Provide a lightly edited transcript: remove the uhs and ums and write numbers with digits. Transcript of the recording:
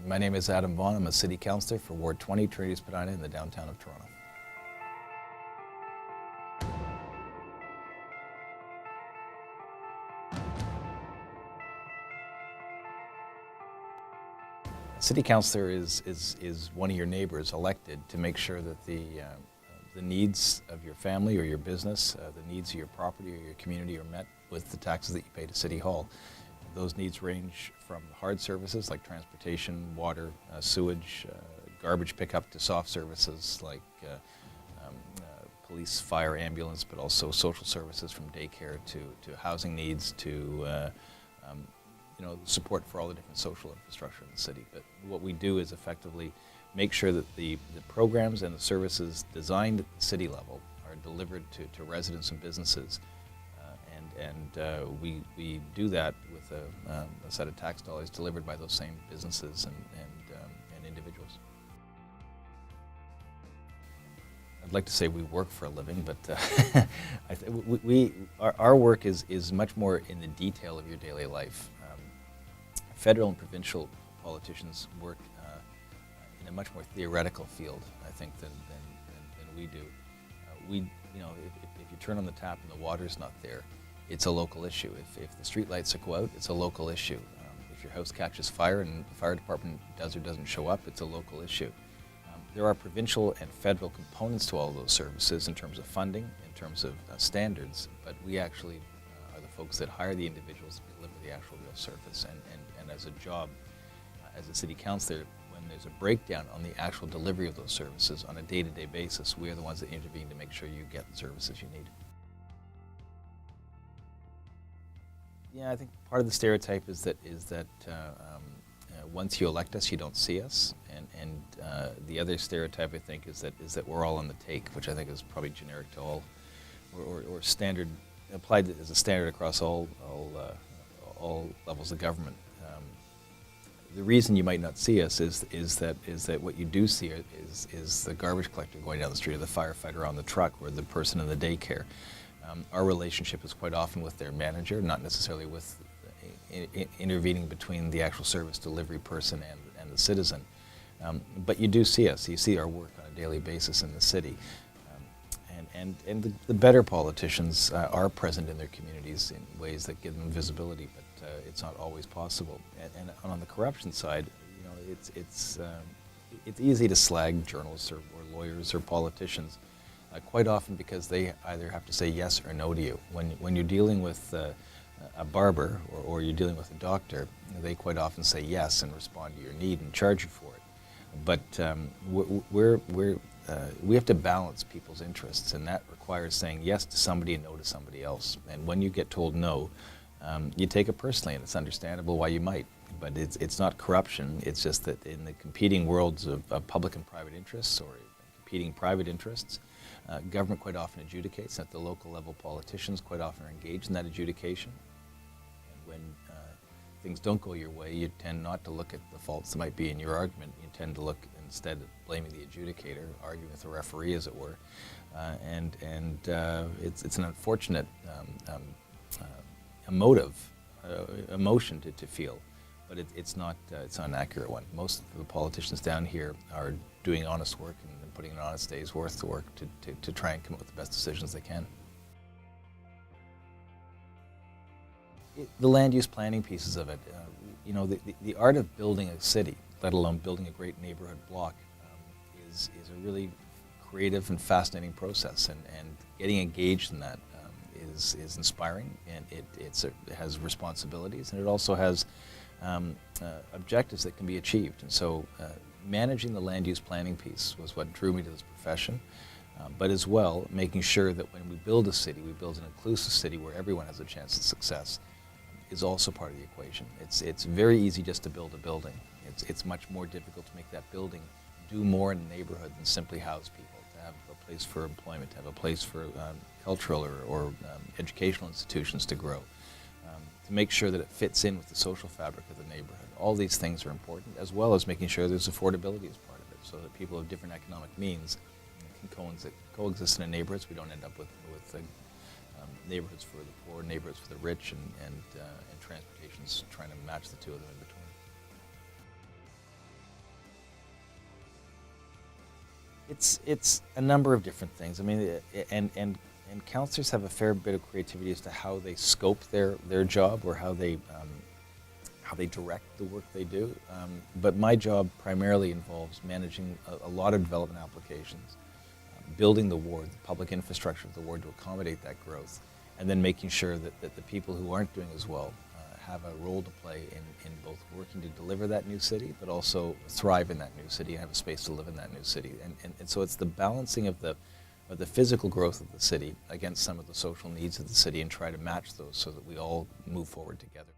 My name is Adam Vaughn. I'm a City Councillor for Ward 20, Trinity and Spadina in the downtown of Toronto. City Councillor is one of your neighbours elected to make sure that the needs of your family or your business, the needs of your property or your community are met with the taxes that you pay to City Hall. Those needs range from hard services like transportation, water, sewage, garbage pickup, to soft services like police, fire, ambulance, but also social services from daycare to housing needs to support for all the different social infrastructure in the city. But what we do is effectively make sure that the programs and the services designed at the city level are delivered to residents and businesses. We do that with a set of tax dollars delivered by those same businesses and individuals. I'd like to say we work for a living, but our work is much more in the detail of your daily life. Federal and provincial politicians work in a much more theoretical field, I think, than we do. If you turn on the tap and the water's not there, it's a local issue. If the street lights go out, it's a local issue. If your house catches fire and the fire department does or doesn't show up, it's a local issue. There are provincial and federal components to all of those services in terms of funding, in terms of standards, but we actually are the folks that hire the individuals to deliver the actual real service. And as a job, as a city councillor, when there's a breakdown on the actual delivery of those services on a day-to-day basis, we are the ones that intervene to make sure you get the services you need. Yeah, I think part of the stereotype is that once you elect us, you don't see us, and the other stereotype, I think, is that we're all on the take, which I think is probably generic to all, or standard, applied as a standard across all levels of government. The reason you might not see us is that what you do see is the garbage collector going down the street, or the firefighter on the truck, or the person in the daycare. Our relationship is quite often with their manager, not necessarily with intervening between the actual service delivery person and the citizen. But you do see us. You see our work on a daily basis in the city. And the better politicians are present in their communities in ways that give them visibility, but it's not always possible. And on the corruption side, it's easy to slag journalists or lawyers or politicians. Quite often because they either have to say yes or no to you. When you're dealing with a barber or you're dealing with a doctor, they quite often say yes and respond to your need and charge you for it. But we have to balance people's interests, and that requires saying yes to somebody and no to somebody else. And when you get told no, you take it personally, and it's understandable why you might. But it's not corruption. It's just that in the competing worlds of public and private interests, or competing private interests, government quite often adjudicates. At the local level, politicians quite often are engaged in that adjudication. And when things don't go your way, you tend not to look at the faults that might be in your argument. You tend to look instead at blaming the adjudicator, arguing with the referee, as it were. It's an unfortunate emotion to feel, but it's not an accurate one. Most of the politicians down here are doing honest work and putting an honest day's worth to work to try and come up with the best decisions they can. The land use planning pieces of it, the art of building a city, let alone building a great neighborhood block, is a really creative and fascinating process, and getting engaged in that is inspiring, and it has responsibilities, and it also has objectives that can be achieved. And so managing the land use planning piece was what drew me to this profession, but as well making sure that when we build a city, we build an inclusive city where everyone has a chance at success, is also part of the equation. It's very easy just to build a building. It's much more difficult to make that building do more in a neighborhood than simply house people, to have a place for employment, to have a place for cultural or educational institutions to grow, to make sure that it fits in with the social fabric of the neighborhood. All these things are important, as well as making sure there's affordability as part of it, so that people of different economic means can coexist in a neighborhood, so we don't end up with neighborhoods for the poor, neighborhoods for the rich, and transportation's trying to match the two of them in between. It's a number of different things. I mean, and councillors have a fair bit of creativity as to how they scope their job, or how they direct the work they do. But my job primarily involves managing a lot of development applications, building the ward, the public infrastructure of the ward to accommodate that growth, and then making sure that the people who aren't doing as well have a role to play in both working to deliver that new city, but also thrive in that new city and have a space to live in that new city. And so it's the balancing of the physical growth of the city against some of the social needs of the city, and try to match those so that we all move forward together.